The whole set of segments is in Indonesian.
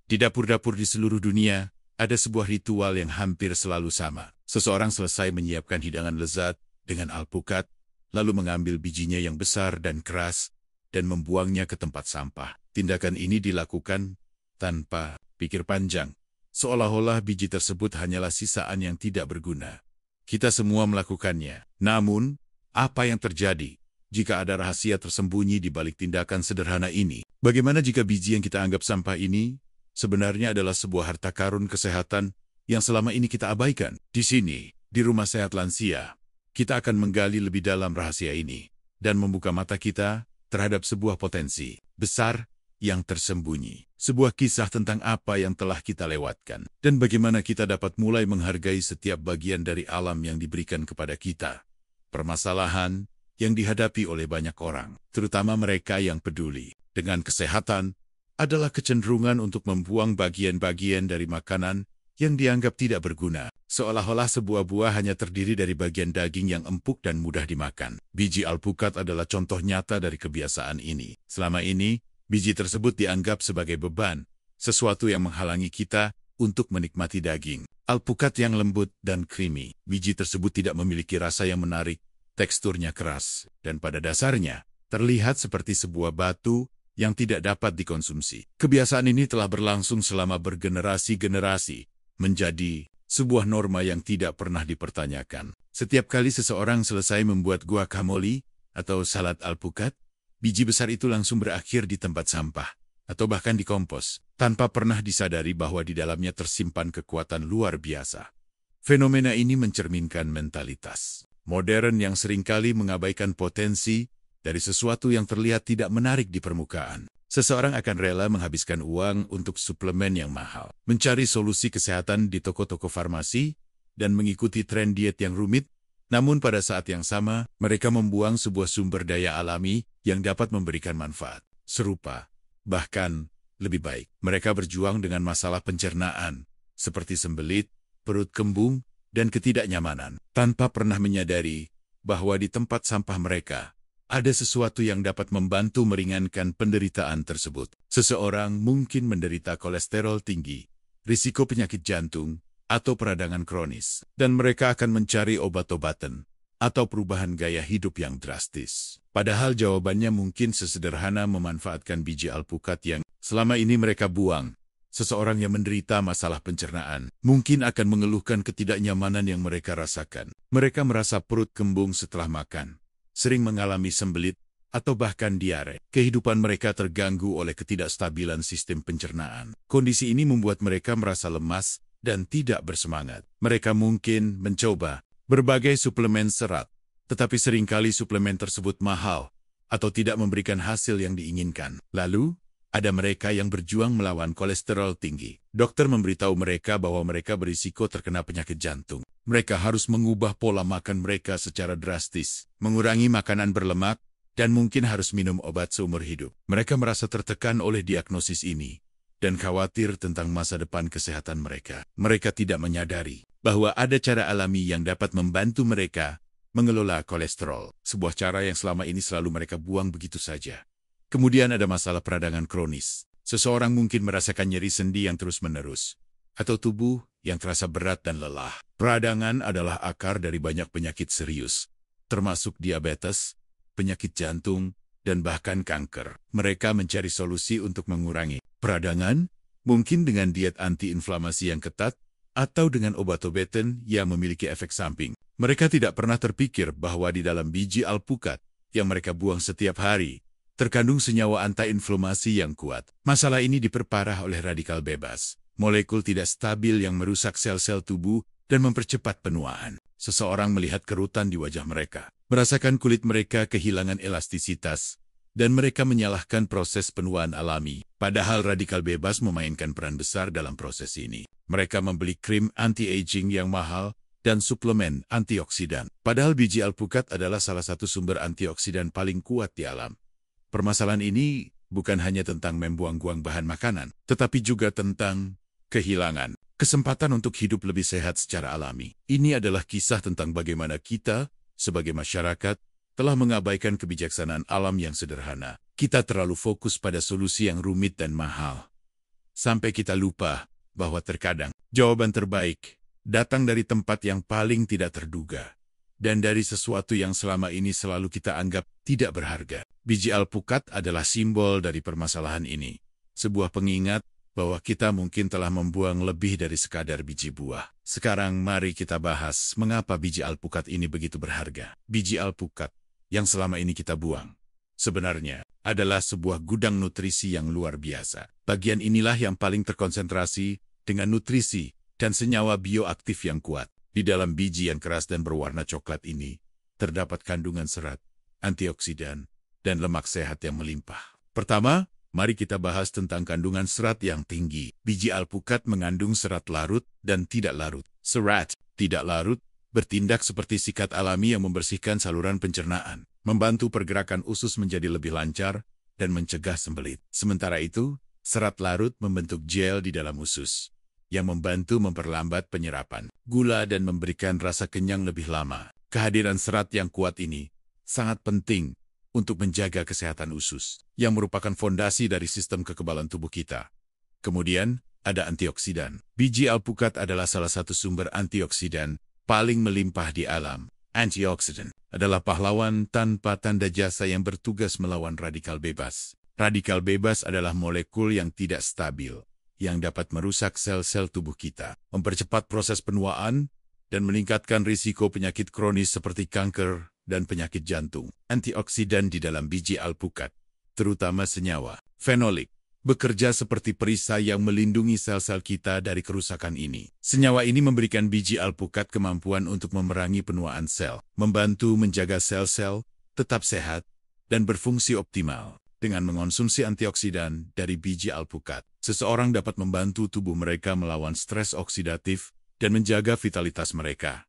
Di dapur-dapur di seluruh dunia, ada sebuah ritual yang hampir selalu sama. Seseorang selesai menyiapkan hidangan lezat dengan alpukat, lalu mengambil bijinya yang besar dan keras, dan membuangnya ke tempat sampah. Tindakan ini dilakukan tanpa pikir panjang, seolah-olah biji tersebut hanyalah sisaan yang tidak berguna. Kita semua melakukannya. Namun, apa yang terjadi jika ada rahasia tersembunyi di balik tindakan sederhana ini? Bagaimana jika biji yang kita anggap sampah ini sebenarnya adalah sebuah harta karun kesehatan yang selama ini kita abaikan? Di sini, di Rumah Sehat Lansia, kita akan menggali lebih dalam rahasia ini dan membuka mata kita terhadap sebuah potensi besar yang tersembunyi. Sebuah kisah tentang apa yang telah kita lewatkan dan bagaimana kita dapat mulai menghargai setiap bagian dari alam yang diberikan kepada kita. Permasalahan yang dihadapi oleh banyak orang, terutama mereka yang peduli dengan kesehatan, adalah kecenderungan untuk membuang bagian-bagian dari makanan yang dianggap tidak berguna, seolah-olah sebuah buah hanya terdiri dari bagian daging yang empuk dan mudah dimakan. Biji alpukat adalah contoh nyata dari kebiasaan ini. Selama ini, biji tersebut dianggap sebagai beban, sesuatu yang menghalangi kita untuk menikmati daging. Alpukat yang lembut dan creamy. Biji tersebut tidak memiliki rasa yang menarik, teksturnya keras, dan pada dasarnya terlihat seperti sebuah batu yang tidak dapat dikonsumsi. Kebiasaan ini telah berlangsung selama bergenerasi-generasi, menjadi sebuah norma yang tidak pernah dipertanyakan. Setiap kali seseorang selesai membuat guacamole atau salad alpukat, biji besar itu langsung berakhir di tempat sampah, atau bahkan dikompos, tanpa pernah disadari bahwa di dalamnya tersimpan kekuatan luar biasa. Fenomena ini mencerminkan mentalitas modern yang seringkali mengabaikan potensi dari sesuatu yang terlihat tidak menarik di permukaan. Seseorang akan rela menghabiskan uang untuk suplemen yang mahal, mencari solusi kesehatan di toko-toko farmasi, dan mengikuti tren diet yang rumit. Namun pada saat yang sama, mereka membuang sebuah sumber daya alami yang dapat memberikan manfaat serupa, bahkan lebih baik. Mereka berjuang dengan masalah pencernaan, seperti sembelit, perut kembung, dan ketidaknyamanan, tanpa pernah menyadari bahwa di tempat sampah mereka ada sesuatu yang dapat membantu meringankan penderitaan tersebut. Seseorang mungkin menderita kolesterol tinggi, risiko penyakit jantung, atau peradangan kronis, dan mereka akan mencari obat-obatan atau perubahan gaya hidup yang drastis. Padahal jawabannya mungkin sesederhana memanfaatkan biji alpukat yang selama ini mereka buang. Seseorang yang menderita masalah pencernaan mungkin akan mengeluhkan ketidaknyamanan yang mereka rasakan. Mereka merasa perut kembung setelah makan, sering mengalami sembelit, atau bahkan diare. Kehidupan mereka terganggu oleh ketidakstabilan sistem pencernaan. Kondisi ini membuat mereka merasa lemas dan tidak bersemangat. Mereka mungkin mencoba berbagai suplemen serat, tetapi seringkali suplemen tersebut mahal atau tidak memberikan hasil yang diinginkan. Lalu, ada mereka yang berjuang melawan kolesterol tinggi. Dokter memberitahu mereka bahwa mereka berisiko terkena penyakit jantung. Mereka harus mengubah pola makan mereka secara drastis, mengurangi makanan berlemak, dan mungkin harus minum obat seumur hidup. Mereka merasa tertekan oleh diagnosis ini dan khawatir tentang masa depan kesehatan mereka. Mereka tidak menyadari bahwa ada cara alami yang dapat membantu mereka mengelola kolesterol, sebuah cara yang selama ini selalu mereka buang begitu saja. Kemudian ada masalah peradangan kronis. Seseorang mungkin merasakan nyeri sendi yang terus-menerus, atau tubuh yang terasa berat dan lelah. Peradangan adalah akar dari banyak penyakit serius, termasuk diabetes, penyakit jantung, dan bahkan kanker. Mereka mencari solusi untuk mengurangi peradangan, mungkin dengan diet antiinflamasi yang ketat, atau dengan obat-obatan yang memiliki efek samping. Mereka tidak pernah terpikir bahwa di dalam biji alpukat yang mereka buang setiap hari, terkandung senyawa anti-inflamasi yang kuat. Masalah ini diperparah oleh radikal bebas, molekul tidak stabil yang merusak sel-sel tubuh dan mempercepat penuaan. Seseorang melihat kerutan di wajah mereka, merasakan kulit mereka kehilangan elastisitas, dan mereka menyalahkan proses penuaan alami. Padahal radikal bebas memainkan peran besar dalam proses ini. Mereka membeli krim anti-aging yang mahal dan suplemen antioksidan. Padahal biji alpukat adalah salah satu sumber antioksidan paling kuat di alam. Permasalahan ini bukan hanya tentang membuang-buang bahan makanan, tetapi juga tentang kehilangan kesempatan untuk hidup lebih sehat secara alami. Ini adalah kisah tentang bagaimana kita, sebagai masyarakat, telah mengabaikan kebijaksanaan alam yang sederhana. Kita terlalu fokus pada solusi yang rumit dan mahal, sampai kita lupa bahwa terkadang jawaban terbaik datang dari tempat yang paling tidak terduga dan dari sesuatu yang selama ini selalu kita anggap tidak berharga. Biji alpukat adalah simbol dari permasalahan ini, sebuah pengingat bahwa kita mungkin telah membuang lebih dari sekadar biji buah. Sekarang mari kita bahas mengapa biji alpukat ini begitu berharga. Biji alpukat yang selama ini kita buang sebenarnya adalah sebuah gudang nutrisi yang luar biasa. Bagian inilah yang paling terkonsentrasi dengan nutrisi dan senyawa bioaktif yang kuat. Di dalam biji yang keras dan berwarna coklat ini, terdapat kandungan serat, antioksidan, dan lemak sehat yang melimpah. Pertama, mari kita bahas tentang kandungan serat yang tinggi. Biji alpukat mengandung serat larut dan tidak larut. Serat tidak larut bertindak seperti sikat alami yang membersihkan saluran pencernaan, membantu pergerakan usus menjadi lebih lancar, dan mencegah sembelit. Sementara itu, serat larut membentuk gel di dalam usus, yang membantu memperlambat penyerapan gula dan memberikan rasa kenyang lebih lama. Kehadiran serat yang kuat ini sangat penting untuk menjaga kesehatan usus, yang merupakan fondasi dari sistem kekebalan tubuh kita. Kemudian, ada antioksidan. Biji alpukat adalah salah satu sumber antioksidan paling melimpah di alam. Antioksidan adalah pahlawan tanpa tanda jasa yang bertugas melawan radikal bebas. Radikal bebas adalah molekul yang tidak stabil, yang dapat merusak sel-sel tubuh kita, mempercepat proses penuaan, dan meningkatkan risiko penyakit kronis seperti kanker dan penyakit jantung. Antioksidan di dalam biji alpukat, terutama senyawa fenolik, bekerja seperti perisai yang melindungi sel-sel kita dari kerusakan ini. Senyawa ini memberikan biji alpukat kemampuan untuk memerangi penuaan sel, membantu menjaga sel-sel tetap sehat dan berfungsi optimal. Dengan mengonsumsi antioksidan dari biji alpukat, seseorang dapat membantu tubuh mereka melawan stres oksidatif dan menjaga vitalitas mereka.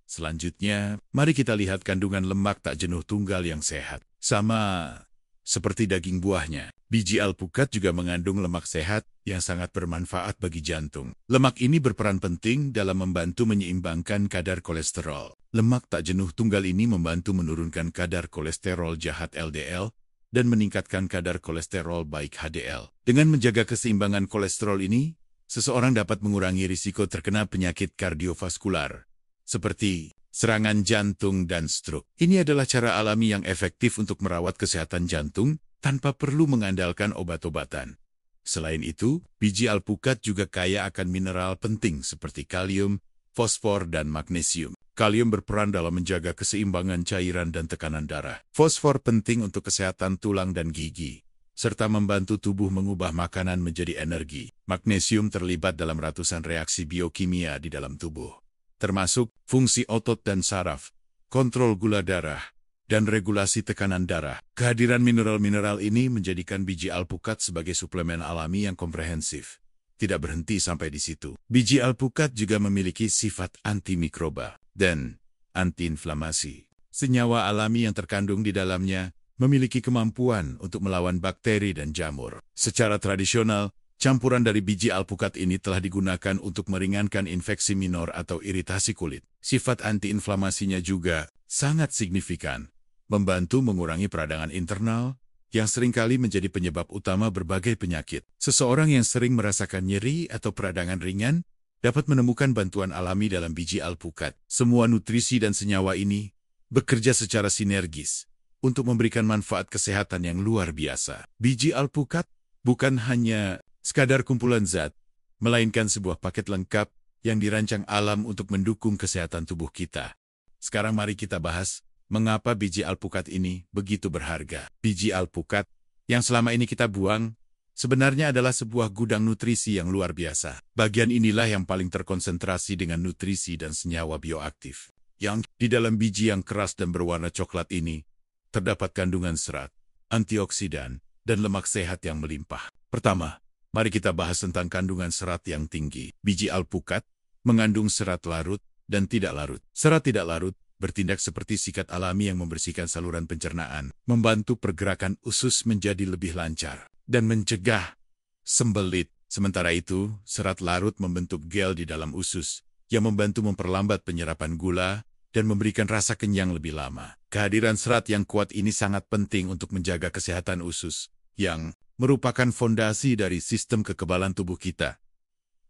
Selanjutnya, mari kita lihat kandungan lemak tak jenuh tunggal yang sehat. Sama seperti daging buahnya, biji alpukat juga mengandung lemak sehat yang sangat bermanfaat bagi jantung. Lemak ini berperan penting dalam membantu menyeimbangkan kadar kolesterol. Lemak tak jenuh tunggal ini membantu menurunkan kadar kolesterol jahat LDL dan meningkatkan kadar kolesterol baik HDL. Dengan menjaga keseimbangan kolesterol ini, seseorang dapat mengurangi risiko terkena penyakit kardiovaskular, seperti serangan jantung dan stroke. Ini adalah cara alami yang efektif untuk merawat kesehatan jantung tanpa perlu mengandalkan obat-obatan. Selain itu, biji alpukat juga kaya akan mineral penting seperti kalium, fosfor, dan magnesium. Kalium berperan dalam menjaga keseimbangan cairan dan tekanan darah. Fosfor penting untuk kesehatan tulang dan gigi, serta membantu tubuh mengubah makanan menjadi energi. Magnesium terlibat dalam ratusan reaksi biokimia di dalam tubuh, termasuk fungsi otot dan saraf, kontrol gula darah, dan regulasi tekanan darah. Kehadiran mineral-mineral ini menjadikan biji alpukat sebagai suplemen alami yang komprehensif. Tidak berhenti sampai di situ. Biji alpukat juga memiliki sifat antimikroba dan antiinflamasi. Senyawa alami yang terkandung di dalamnya memiliki kemampuan untuk melawan bakteri dan jamur. Secara tradisional, campuran dari biji alpukat ini telah digunakan untuk meringankan infeksi minor atau iritasi kulit. Sifat antiinflamasinya juga sangat signifikan, membantu mengurangi peradangan internal yang seringkali menjadi penyebab utama berbagai penyakit. Seseorang yang sering merasakan nyeri atau peradangan ringan dapat menemukan bantuan alami dalam biji alpukat. Semua nutrisi dan senyawa ini bekerja secara sinergis untuk memberikan manfaat kesehatan yang luar biasa. Biji alpukat bukan hanya sekadar kumpulan zat, melainkan sebuah paket lengkap yang dirancang alam untuk mendukung kesehatan tubuh kita. Sekarang mari kita bahas mengapa biji alpukat ini begitu berharga. Biji alpukat yang selama ini kita buang sebenarnya adalah sebuah gudang nutrisi yang luar biasa. Bagian inilah yang paling terkonsentrasi dengan nutrisi dan senyawa bioaktif. Yang di dalam biji yang keras dan berwarna coklat ini terdapat kandungan serat, antioksidan, dan lemak sehat yang melimpah. Pertama, mari kita bahas tentang kandungan serat yang tinggi. Biji alpukat mengandung serat larut dan tidak larut. Serat tidak larut bertindak seperti sikat alami yang membersihkan saluran pencernaan, membantu pergerakan usus menjadi lebih lancar, dan mencegah sembelit. Sementara itu, serat larut membentuk gel di dalam usus, yang membantu memperlambat penyerapan gula dan memberikan rasa kenyang lebih lama. Kehadiran serat yang kuat ini sangat penting untuk menjaga kesehatan usus, yang merupakan fondasi dari sistem kekebalan tubuh kita.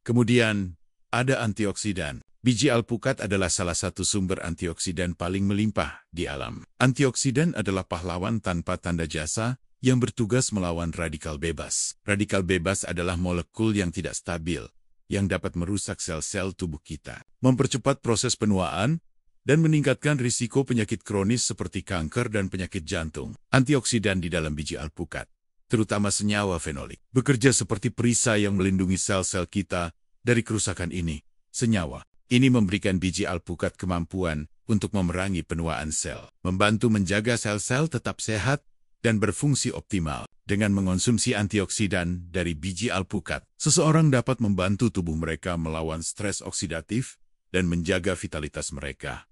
Kemudian, ada antioksidan. Biji alpukat adalah salah satu sumber antioksidan paling melimpah di alam. Antioksidan adalah pahlawan tanpa tanda jasa yang bertugas melawan radikal bebas. Radikal bebas adalah molekul yang tidak stabil, yang dapat merusak sel-sel tubuh kita, mempercepat proses penuaan, dan meningkatkan risiko penyakit kronis seperti kanker dan penyakit jantung. Antioksidan di dalam biji alpukat, terutama senyawa fenolik, bekerja seperti perisai yang melindungi sel-sel kita dari kerusakan ini. Senyawa ini memberikan biji alpukat kemampuan untuk memerangi penuaan sel, membantu menjaga sel-sel tetap sehat dan berfungsi optimal. Dengan mengonsumsi antioksidan dari biji alpukat, seseorang dapat membantu tubuh mereka melawan stres oksidatif dan menjaga vitalitas mereka.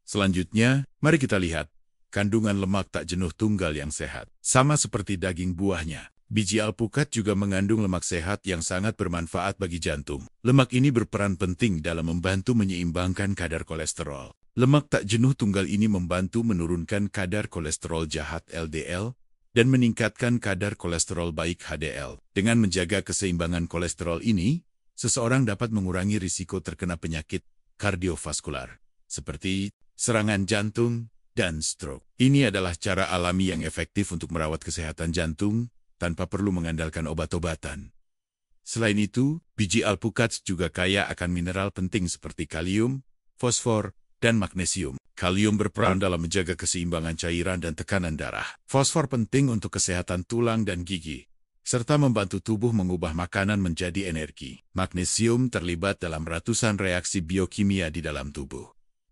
Selanjutnya, mari kita lihat kandungan lemak tak jenuh tunggal yang sehat. Sama seperti daging buahnya, biji alpukat juga mengandung lemak sehat yang sangat bermanfaat bagi jantung. Lemak ini berperan penting dalam membantu menyeimbangkan kadar kolesterol. Lemak tak jenuh tunggal ini membantu menurunkan kadar kolesterol jahat LDL dan meningkatkan kadar kolesterol baik HDL. Dengan menjaga keseimbangan kolesterol ini, seseorang dapat mengurangi risiko terkena penyakit kardiovaskular, seperti serangan jantung dan stroke. Ini adalah cara alami yang efektif untuk merawat kesehatan jantung tanpa perlu mengandalkan obat-obatan. Selain itu, biji alpukat juga kaya akan mineral penting seperti kalium, fosfor, dan magnesium. Kalium berperan dalam menjaga keseimbangan cairan dan tekanan darah. Fosfor penting untuk kesehatan tulang dan gigi, serta membantu tubuh mengubah makanan menjadi energi. Magnesium terlibat dalam ratusan reaksi biokimia di dalam tubuh,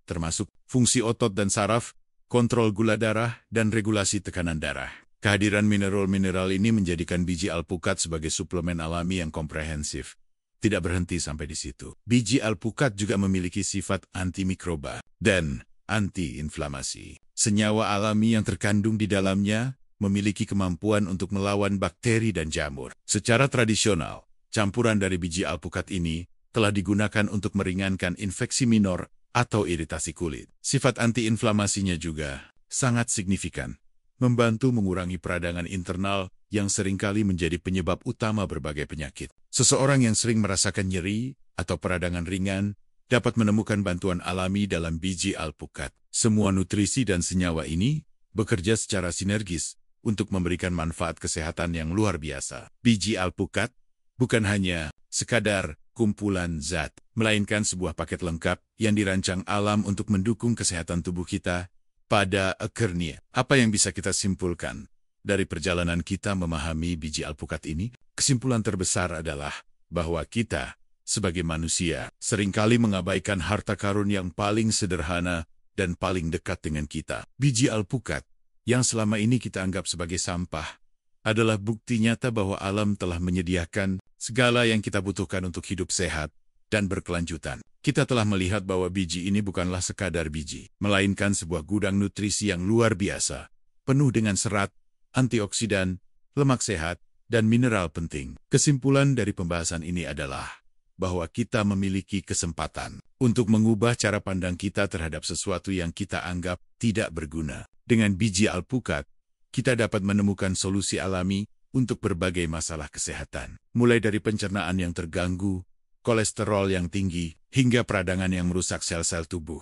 termasuk fungsi otot dan saraf, kontrol gula darah, dan regulasi tekanan darah. Kehadiran mineral-mineral ini menjadikan biji alpukat sebagai suplemen alami yang komprehensif. Tidak berhenti sampai di situ. Biji alpukat juga memiliki sifat antimikroba dan anti-inflamasi. Senyawa alami yang terkandung di dalamnya memiliki kemampuan untuk melawan bakteri dan jamur. Secara tradisional, campuran dari biji alpukat ini telah digunakan untuk meringankan infeksi minor atau iritasi kulit. Sifat anti-inflamasinya juga sangat signifikan, membantu mengurangi peradangan internal yang seringkali menjadi penyebab utama berbagai penyakit. Seseorang yang sering merasakan nyeri atau peradangan ringan dapat menemukan bantuan alami dalam biji alpukat. Semua nutrisi dan senyawa ini bekerja secara sinergis untuk memberikan manfaat kesehatan yang luar biasa. Biji alpukat bukan hanya sekadar kumpulan zat, melainkan sebuah paket lengkap yang dirancang alam untuk mendukung kesehatan tubuh kita pada akhirnya. Apa yang bisa kita simpulkan dari perjalanan kita memahami biji alpukat ini? Kesimpulan terbesar adalah bahwa kita sebagai manusia seringkali mengabaikan harta karun yang paling sederhana dan paling dekat dengan kita. Biji alpukat yang selama ini kita anggap sebagai sampah adalah bukti nyata bahwa alam telah menyediakan segala yang kita butuhkan untuk hidup sehat dan berkelanjutan. Kita telah melihat bahwa biji ini bukanlah sekadar biji, melainkan sebuah gudang nutrisi yang luar biasa, penuh dengan serat, antioksidan, lemak sehat, dan mineral penting. Kesimpulan dari pembahasan ini adalah bahwa kita memiliki kesempatan untuk mengubah cara pandang kita terhadap sesuatu yang kita anggap tidak berguna. Dengan biji alpukat, kita dapat menemukan solusi alami untuk berbagai masalah kesehatan, mulai dari pencernaan yang terganggu, kolesterol yang tinggi, hingga peradangan yang merusak sel-sel tubuh.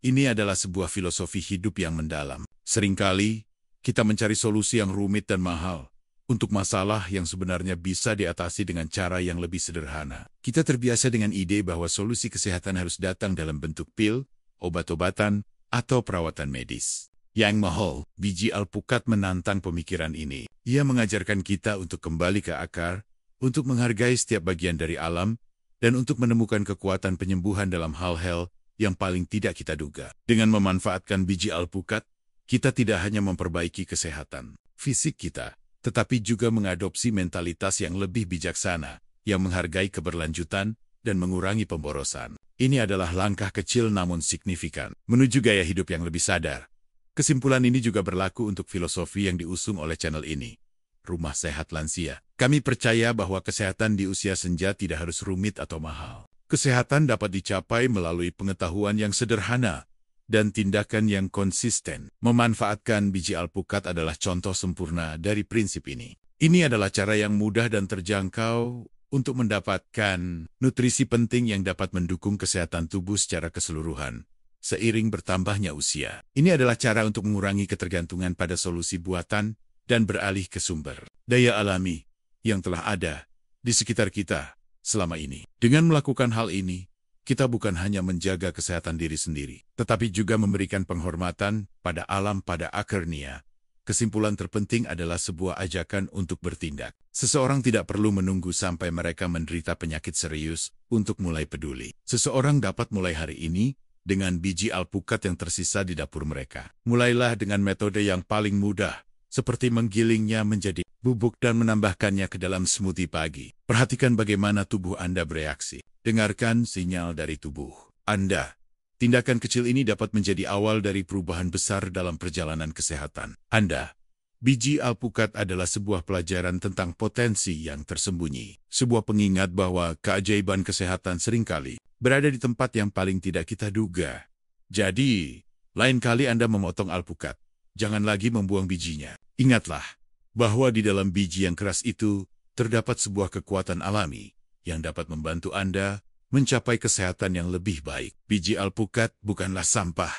Ini adalah sebuah filosofi hidup yang mendalam. Seringkali, kita mencari solusi yang rumit dan mahal untuk masalah yang sebenarnya bisa diatasi dengan cara yang lebih sederhana. Kita terbiasa dengan ide bahwa solusi kesehatan harus datang dalam bentuk pil, obat-obatan, atau perawatan medis yang mahal. Biji alpukat menantang pemikiran ini. Ia mengajarkan kita untuk kembali ke akar, untuk menghargai setiap bagian dari alam, dan untuk menemukan kekuatan penyembuhan dalam hal-hal yang paling tidak kita duga. Dengan memanfaatkan biji alpukat, kita tidak hanya memperbaiki kesehatan fisik kita, tetapi juga mengadopsi mentalitas yang lebih bijaksana, yang menghargai keberlanjutan dan mengurangi pemborosan. Ini adalah langkah kecil namun signifikan menuju gaya hidup yang lebih sadar. Kesimpulan ini juga berlaku untuk filosofi yang diusung oleh channel ini, Rumah Sehat Lansia. Kami percaya bahwa kesehatan di usia senja tidak harus rumit atau mahal. Kesehatan dapat dicapai melalui pengetahuan yang sederhana dan tindakan yang konsisten. Memanfaatkan biji alpukat adalah contoh sempurna dari prinsip ini. Ini adalah cara yang mudah dan terjangkau untuk mendapatkan nutrisi penting yang dapat mendukung kesehatan tubuh secara keseluruhan seiring bertambahnya usia. Ini adalah cara untuk mengurangi ketergantungan pada solusi buatan dan beralih ke sumber daya alami yang telah ada di sekitar kita selama ini. Dengan melakukan hal ini, kita bukan hanya menjaga kesehatan diri sendiri, tetapi juga memberikan penghormatan pada alam pada akhirnya. Kesimpulan terpenting adalah sebuah ajakan untuk bertindak. Seseorang tidak perlu menunggu sampai mereka menderita penyakit serius untuk mulai peduli. Seseorang dapat mulai hari ini dengan biji alpukat yang tersisa di dapur mereka. Mulailah dengan metode yang paling mudah, seperti menggilingnya menjadi bubuk dan menambahkannya ke dalam smoothie pagi. Perhatikan bagaimana tubuh Anda bereaksi. Dengarkan sinyal dari tubuh Anda. Tindakan kecil ini dapat menjadi awal dari perubahan besar dalam perjalanan kesehatan Anda. Biji alpukat adalah sebuah pelajaran tentang potensi yang tersembunyi. Sebuah pengingat bahwa keajaiban kesehatan seringkali berada di tempat yang paling tidak kita duga. Jadi, lain kali Anda memotong alpukat, jangan lagi membuang bijinya. Ingatlah bahwa di dalam biji yang keras itu terdapat sebuah kekuatan alami yang dapat membantu Anda mencapai kesehatan yang lebih baik. Biji alpukat bukanlah sampah,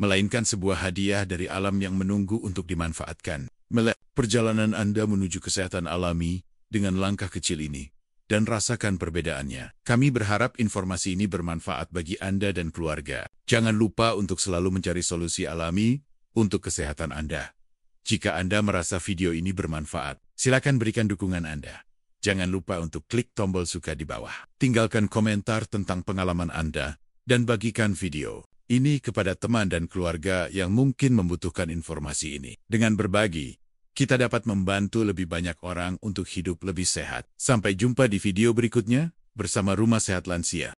melainkan sebuah hadiah dari alam yang menunggu untuk dimanfaatkan. Perjalanan Anda menuju kesehatan alami dengan langkah kecil ini, dan rasakan perbedaannya. Kami berharap informasi ini bermanfaat bagi Anda dan keluarga. Jangan lupa untuk selalu mencari solusi alami untuk kesehatan Anda. Jika Anda merasa video ini bermanfaat, silakan berikan dukungan Anda. Jangan lupa untuk klik tombol suka di bawah. Tinggalkan komentar tentang pengalaman Anda, dan bagikan video ini kepada teman dan keluarga yang mungkin membutuhkan informasi ini. Dengan berbagi, kita dapat membantu lebih banyak orang untuk hidup lebih sehat. Sampai jumpa di video berikutnya bersama Rumah Sehat Lansia.